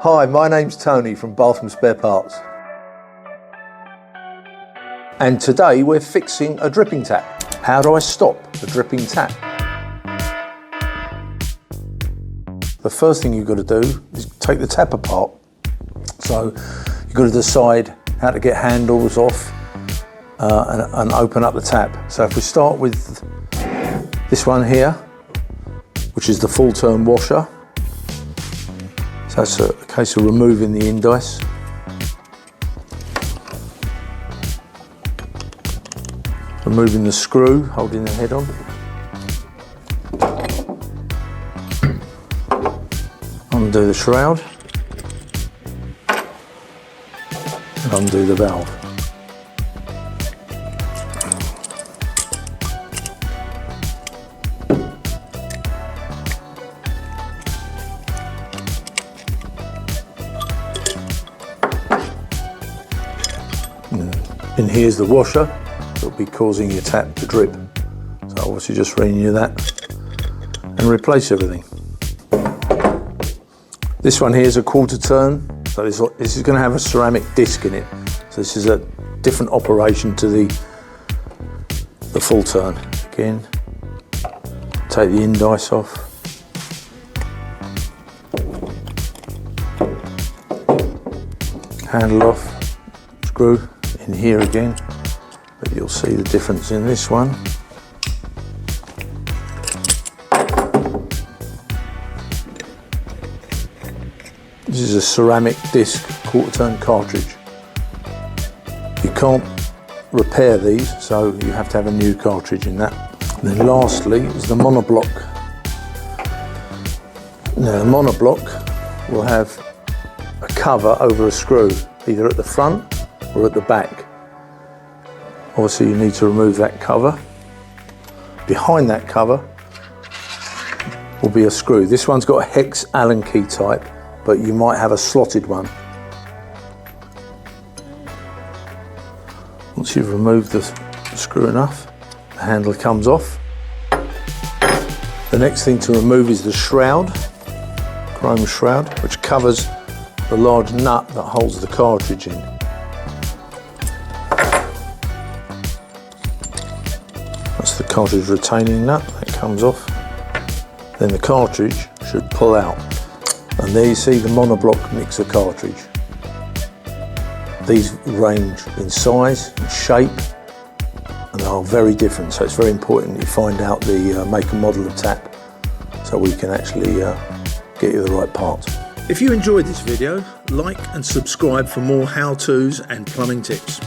Hi, my name's Tony from Bathroom Spare Parts. And today we're fixing a dripping tap. How do I stop a dripping tap? The first thing you've got to do is take the tap apart. So you've got to decide how to get handles off and open up the tap. So if we start with this one here, which is the full turn washer. So that's a case of removing the indice. Removing the screw, holding the head on. Undo the shroud. And undo the valve. And here's the washer that will be causing your tap to drip. So obviously just renew that and replace everything. This one here is a quarter turn. So this is going to have a ceramic disc in it. So this is a different operation to the full turn. Again, take the indice off. Handle off, screw in here again, but you'll see the difference in this one. This is a ceramic disc quarter turn cartridge. You can't repair these, so you have to have a new cartridge in that. And then lastly is the Monobloc. Now the Monobloc will have a cover over a screw, either at the front or at the back. Obviously you need to remove that cover. Behind that cover will be a screw. This one's got a hex Allen key type, but you might have a slotted one. Once you've removed the screw enough, the handle comes off. The next thing to remove is the shroud, chrome shroud, which covers the large nut that holds the cartridge in. That's the cartridge retaining nut, that comes off. Then the cartridge should pull out. And there you see the Monobloc mixer cartridge. These range in size and shape and are very different, so it's very important you find out the make and model of tap so we can actually get you the right parts. If you enjoyed this video, like and subscribe for more how-tos and plumbing tips.